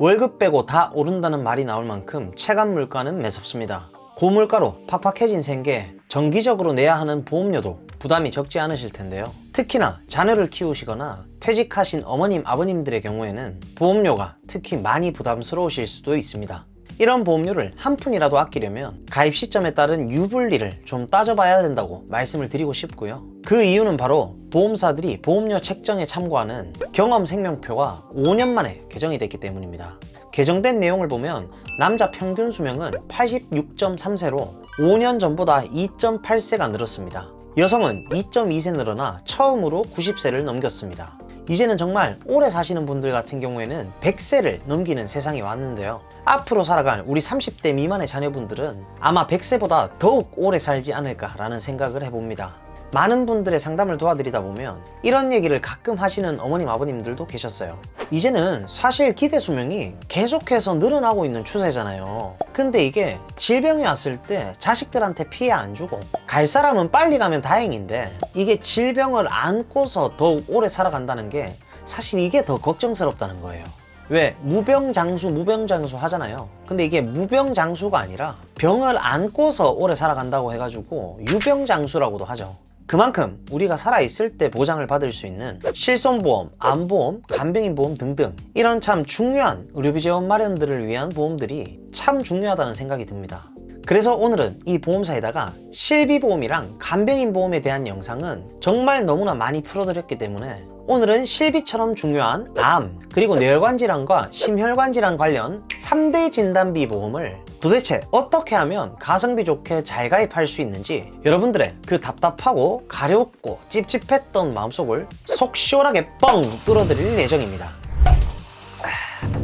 월급 빼고 다 오른다는 말이 나올 만큼 체감 물가는 매섭습니다. 고물가로 팍팍해진 생계, 정기적으로 내야 하는 보험료도 부담이 적지 않으실 텐데요. 특히나 자녀를 키우시거나 퇴직하신 어머님, 아버님들의 경우에는 보험료가 특히 많이 부담스러우실 수도 있습니다. 이런 보험료를 한 푼이라도 아끼려면 가입 시점에 따른 유불리를 좀 따져봐야 된다고 말씀을 드리고 싶고요. 그 이유는 바로 보험사들이 보험료 책정에 참고하는 경험생명표가 5년 만에 개정이 됐기 때문입니다. 개정된 내용을 보면 남자 평균 수명은 86.3세로 5년 전보다 2.8세가 늘었습니다. 여성은 2.2세 늘어나 처음으로 90세를 넘겼습니다. 이제는 정말 오래 사시는 분들 같은 경우에는 100세를 넘기는 세상이 왔는데요. 앞으로 살아갈 우리 30대 미만의 자녀분들은 아마 100세보다 더욱 오래 살지 않을까라는 생각을 해봅니다. 많은 분들의 상담을 도와드리다 보면 이런 얘기를 가끔 하시는 어머님, 아버님들도 계셨어요. 이제는 사실 기대 수명이 계속해서 늘어나고 있는 추세잖아요. 근데 이게 질병이 왔을 때 자식들한테 피해 안 주고 갈 사람은 빨리 가면 다행인데 이게 질병을 안고서 더욱 오래 살아간다는 게 사실 이게 더 걱정스럽다는 거예요. 왜? 무병장수 하잖아요. 근데 이게 무병장수가 아니라 병을 안고서 오래 살아간다고 해가지고 유병장수라고도 하죠. 그만큼 우리가 살아있을 때 보장을 받을 수 있는 실손보험, 암보험, 간병인보험 등등 이런 참 중요한 의료비 재원 마련들을 위한 보험들이 참 중요하다는 생각이 듭니다. 그래서 오늘은 이 보험사에다가 실비보험이랑 간병인보험에 대한 영상은 정말 너무나 많이 풀어드렸기 때문에 오늘은 실비처럼 중요한 암, 그리고 뇌혈관 질환과 심혈관 질환 관련 3대 진단비 보험을 도대체 어떻게 하면 가성비 좋게 잘 가입할 수 있는지 여러분들의 그 답답하고 가렵고 찝찝했던 마음속을 속 시원하게 뻥 뚫어드릴 예정입니다.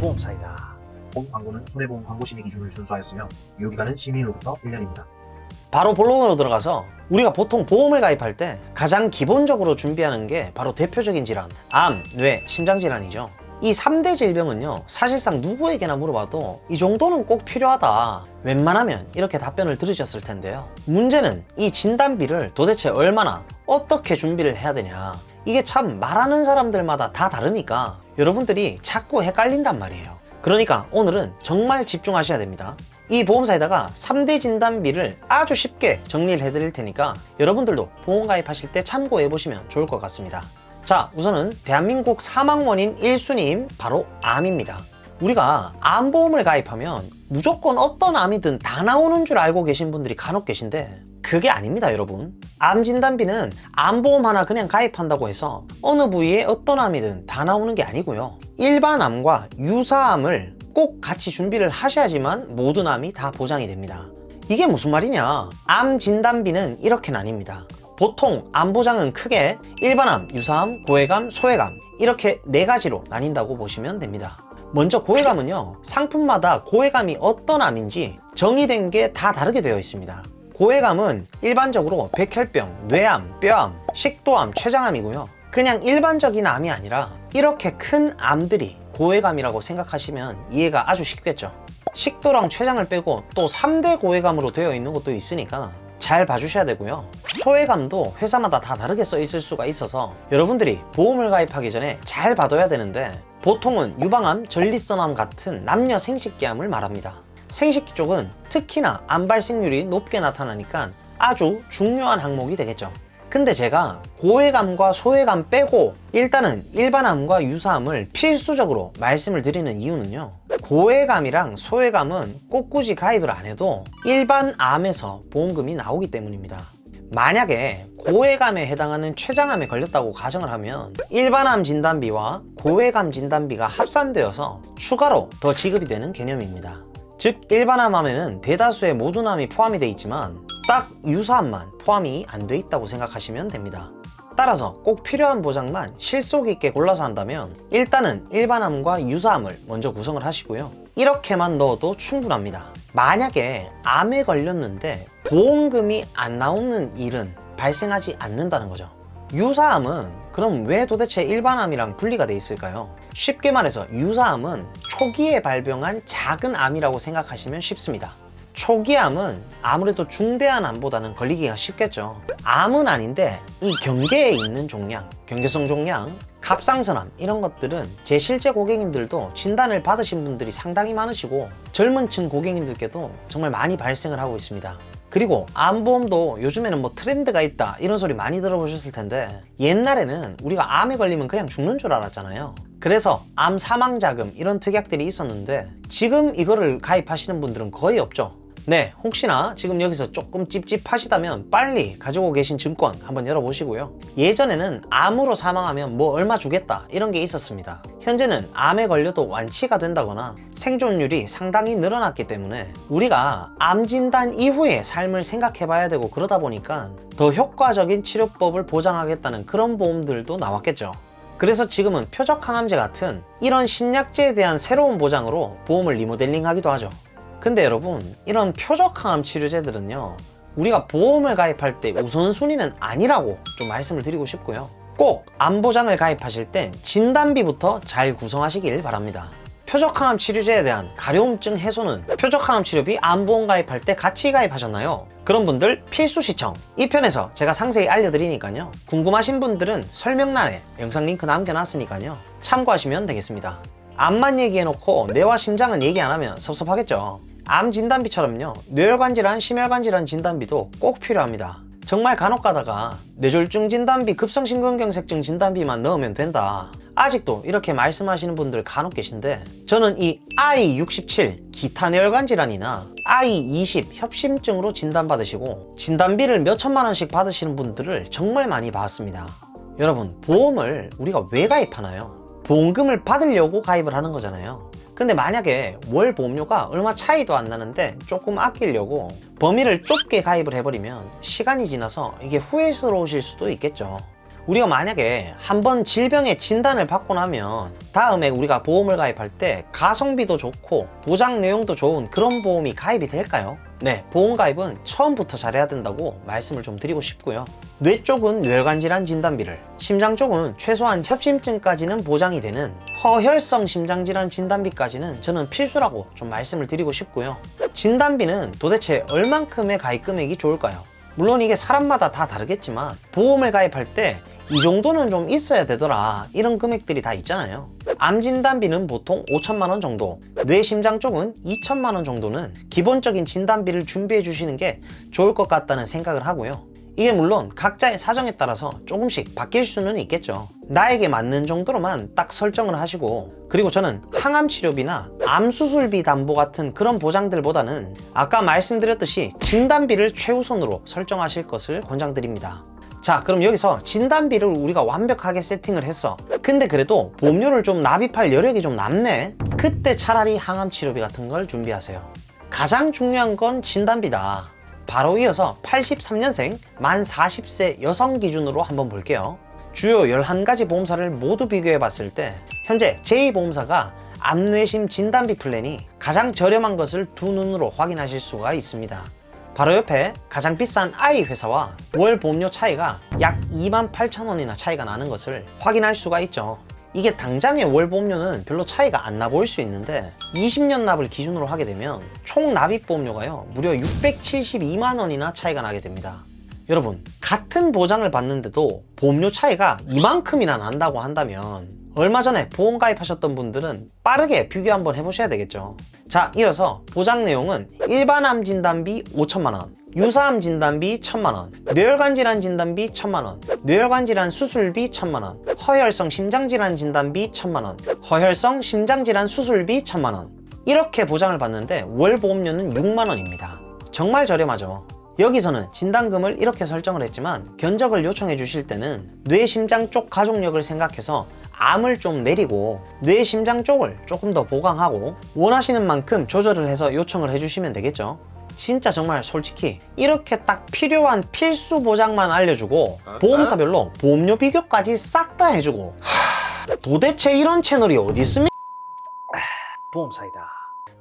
보험사이다. 본 광고는 손해보험 광고 심의 기준을 준수하였으며 유효기간은 시민으로부터 1년입니다. 바로 본론으로 들어가서 우리가 보통 보험을 가입할 때 가장 기본적으로 준비하는 게 바로 대표적인 질환, 암, 뇌, 심장질환이죠. 이 3대 질병은요, 사실상 누구에게나 물어봐도 이 정도는 꼭 필요하다, 웬만하면 이렇게 답변을 들으셨을 텐데요. 문제는 이 진단비를 도대체 얼마나 어떻게 준비를 해야 되냐, 이게 참 말하는 사람들마다 다 다르니까 여러분들이 자꾸 헷갈린단 말이에요. 그러니까 오늘은 정말 집중하셔야 됩니다. 이 보험사에다가 3대 진단비를 아주 쉽게 정리를 해드릴 테니까 여러분들도 보험 가입하실 때 참고해보시면 좋을 것 같습니다. 자, 우선은 대한민국 사망 원인 1순위인 바로 암입니다. 우리가 암보험을 가입하면 무조건 어떤 암이든 다 나오는 줄 알고 계신 분들이 간혹 계신데 그게 아닙니다, 여러분. 암 진단비는 암보험 하나 그냥 가입한다고 해서 어느 부위에 어떤 암이든 다 나오는 게 아니고요. 일반 암과 유사암을 꼭 같이 준비를 하셔야지만 모든 암이 다 보장이 됩니다. 이게 무슨 말이냐? 암 진단비는 이렇게 나뉩니다. 보통 암 보장은 크게 일반암, 유사암, 고해감, 소해감 이렇게 4가지로 나뉜다고 보시면 됩니다. 먼저 고해감은요, 상품마다 고해감이 어떤 암인지 정의된 게 다 다르게 되어 있습니다. 고해감은 일반적으로 백혈병, 뇌암, 뼈암, 식도암, 췌장암이고요. 그냥 일반적인 암이 아니라 이렇게 큰 암들이 고해감이라고 생각하시면 이해가 아주 쉽겠죠. 식도랑 췌장을 빼고 또 3대 고해감으로 되어 있는 것도 있으니까 잘 봐주셔야 되고요. 소해감도 회사마다 다 다르게 써 있을 수가 있어서 여러분들이 보험을 가입하기 전에 잘 봐둬야 되는데 보통은 유방암, 전립선암 같은 남녀 생식기암을 말합니다. 생식기 쪽은 특히나 암 발생률이 높게 나타나니까 아주 중요한 항목이 되겠죠. 근데 제가 고해감과 소해감 빼고 일단은 일반암과 유사암을 필수적으로 말씀을 드리는 이유는요, 고해감이랑 소해감은 꼭 굳이 가입을 안 해도 일반 암에서 보험금이 나오기 때문입니다. 만약에 고해감에 해당하는 췌장암에 걸렸다고 가정을 하면 일반암 진단비와 고해감 진단비가 합산되어서 추가로 더 지급이 되는 개념입니다. 즉 일반암에는 대다수의 모든 암이 포함이 되어 있지만 딱 유사암만 포함이 안 돼 있다고 생각하시면 됩니다. 따라서 꼭 필요한 보장만 실속 있게 골라서 한다면 일단은 일반암과 유사암을 먼저 구성을 하시고요. 이렇게만 넣어도 충분합니다. 만약에 암에 걸렸는데 보험금이 안 나오는 일은 발생하지 않는다는 거죠. 유사암은 그럼 왜 도대체 일반암이랑 분리가 돼 있을까요? 쉽게 말해서 유사암은 초기에 발병한 작은 암이라고 생각하시면 쉽습니다. 초기암은 아무래도 중대한 암보다는 걸리기가 쉽겠죠. 암은 아닌데 이 경계에 있는 종양, 경계성 종양, 갑상선암 이런 것들은 제 실제 고객님들도 진단을 받으신 분들이 상당히 많으시고 젊은 층 고객님들께도 정말 많이 발생을 하고 있습니다. 그리고 암보험도 요즘에는 뭐 트렌드가 있다 이런 소리 많이 들어보셨을 텐데 옛날에는 우리가 암에 걸리면 그냥 죽는 줄 알았잖아요. 그래서 암 사망자금 이런 특약들이 있었는데 지금 이거를 가입하시는 분들은 거의 없죠. 네, 혹시나 지금 여기서 조금 찝찝하시다면 빨리 가지고 계신 증권 한번 열어보시고요. 예전에는 암으로 사망하면 뭐 얼마 주겠다 이런 게 있었습니다. 현재는 암에 걸려도 완치가 된다거나 생존율이 상당히 늘어났기 때문에 우리가 암 진단 이후의 삶을 생각해 봐야 되고 그러다 보니까 더 효과적인 치료법을 보장하겠다는 그런 보험들도 나왔겠죠. 그래서 지금은 표적항암제 같은 이런 신약제에 대한 새로운 보장으로 보험을 리모델링 하기도 하죠. 근데 여러분, 이런 표적항암 치료제들은요, 우리가 보험을 가입할 때 우선순위는 아니라고 좀 말씀을 드리고 싶고요. 꼭 암보장을 가입하실 땐 진단비부터 잘 구성하시길 바랍니다. 표적항암 치료제에 대한 가려움증 해소는 표적항암 치료비 암보험 가입할 때 같이 가입하셨나요? 그런 분들 필수 시청! 이 편에서 제가 상세히 알려드리니까요. 궁금하신 분들은 설명란에 영상 링크 남겨놨으니까요. 참고하시면 되겠습니다. 암만 얘기해놓고 뇌와 심장은 얘기 안 하면 섭섭하겠죠. 암 진단비처럼요, 뇌혈관 질환, 심혈관 질환 진단비도 꼭 필요합니다. 정말 간혹 가다가 뇌졸중 진단비, 급성심근경색증 진단비만 넣으면 된다, 아직도 이렇게 말씀하시는 분들 간혹 계신데, 저는 이 I67 기타 뇌혈관 질환이나 I20 협심증으로 진단받으시고 진단비를 몇 천만 원씩 받으시는 분들을 정말 많이 봤습니다. 여러분, 보험을 우리가 왜 가입하나요? 보험금을 받으려고 가입을 하는 거잖아요. 근데 만약에 월 보험료가 얼마 차이도 안 나는데 조금 아끼려고 범위를 좁게 가입을 해버리면 시간이 지나서 이게 후회스러우실 수도 있겠죠. 우리가 만약에 한번 질병의 진단을 받고 나면 다음에 우리가 보험을 가입할 때 가성비도 좋고 보장 내용도 좋은 그런 보험이 가입이 될까요? 네, 보험 가입은 처음부터 잘해야 된다고 말씀을 좀 드리고 싶고요. 뇌 쪽은 뇌혈관 질환 진단비를, 심장 쪽은 최소한 협심증까지는 보장이 되는 허혈성 심장질환 진단비까지는 저는 필수라고 좀 말씀을 드리고 싶고요. 진단비는 도대체 얼만큼의 가입 금액이 좋을까요? 물론 이게 사람마다 다 다르겠지만 보험을 가입할 때 이 정도는 좀 있어야 되더라 이런 금액들이 다 있잖아요. 암 진단비는 보통 5천만 원 정도, 뇌 심장 쪽은 2천만 원 정도는 기본적인 진단비를 준비해 주시는 게 좋을 것 같다는 생각을 하고요. 이게 물론 각자의 사정에 따라서 조금씩 바뀔 수는 있겠죠. 나에게 맞는 정도로만 딱 설정을 하시고, 그리고 저는 항암 치료비나 암 수술비 담보 같은 그런 보장들보다는 아까 말씀드렸듯이 진단비를 최우선으로 설정하실 것을 권장드립니다. 자, 그럼 여기서 진단비를 우리가 완벽하게 세팅을 했어. 근데 그래도 보험료를 좀 납입할 여력이 좀 남네? 그때 차라리 항암 치료비 같은 걸 준비하세요. 가장 중요한 건 진단비다. 바로 이어서 83년생 만 40세 여성 기준으로 한번 볼게요. 주요 11가지 보험사를 모두 비교해 봤을 때 현재 제2보험사가 암뇌심 진단비 플랜이 가장 저렴한 것을 두 눈으로 확인하실 수가 있습니다. 바로 옆에 가장 비싼 I 회사와 월 보험료 차이가 약 28,000원이나 차이가 나는 것을 확인할 수가 있죠. 이게 당장의 월 보험료는 별로 차이가 안 나 보일 수 있는데 20년 납을 기준으로 하게 되면 총 납입 보험료가요, 무려 672만 원이나 차이가 나게 됩니다. 여러분, 같은 보장을 받는데도 보험료 차이가 이만큼이나 난다고 한다면 얼마 전에 보험 가입하셨던 분들은 빠르게 비교 한번 해보셔야 되겠죠. 자, 이어서 보장 내용은 일반암 진단비 5천만원, 유사암 진단비 1,000만원, 뇌혈관 질환 진단비 1,000만원, 뇌혈관 질환 수술비 1,000만원, 허혈성 심장질환 진단비 1,000만원, 허혈성 심장질환 수술비 1,000만원. 이렇게 보장을 받는데 월 보험료는 6만원입니다. 정말 저렴하죠. 여기서는 진단금을 이렇게 설정을 했지만 견적을 요청해 주실 때는 뇌 심장 쪽 가족력을 생각해서 암을 좀 내리고 뇌 심장 쪽을 조금 더 보강하고 원하시는 만큼 조절을 해서 요청을 해주시면 되겠죠. 진짜 정말 솔직히 이렇게 딱 필요한 필수 보장만 알려주고 보험사별로 보험료 비교까지 싹 다 해주고, 도대체 이런 채널이 어디 있습니까? 보험사이다.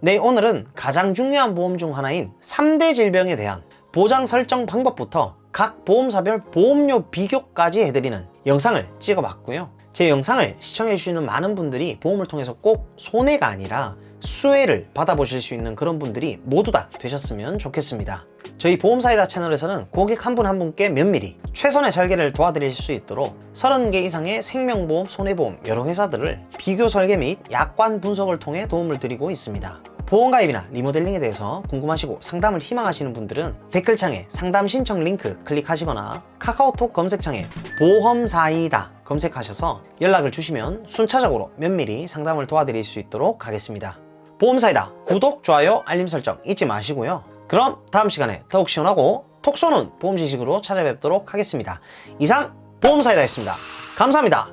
네, 오늘은 가장 중요한 보험 중 하나인 3대 질병에 대한 보장 설정 방법부터 각 보험사별 보험료 비교까지 해드리는 영상을 찍어봤고요. 제 영상을 시청해주시는 많은 분들이 보험을 통해서 꼭 손해가 아니라 수혜를 받아보실 수 있는 그런 분들이 모두 다 되셨으면 좋겠습니다. 저희 보험사이다 채널에서는 고객 한 분 한 분께 면밀히 최선의 설계를 도와드릴 수 있도록 30개 이상의 생명보험, 손해보험 여러 회사들을 비교 설계 및 약관 분석을 통해 도움을 드리고 있습니다. 보험가입이나 리모델링에 대해서 궁금하시고 상담을 희망하시는 분들은 댓글창에 상담 신청 링크 클릭하시거나 카카오톡 검색창에 보험사이다 검색하셔서 연락을 주시면 순차적으로 면밀히 상담을 도와드릴 수 있도록 하겠습니다. 보험사이다 구독, 좋아요, 알림 설정 잊지 마시고요. 그럼 다음 시간에 더욱 시원하고 톡 쏘는 보험 지식으로 찾아뵙도록 하겠습니다. 이상 보험사이다였습니다. 감사합니다.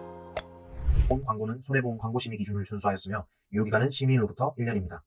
본 광고는 손해보험 광고 심의 기준을 준수하였으며 유효기간은 심의일로부터 1년입니다.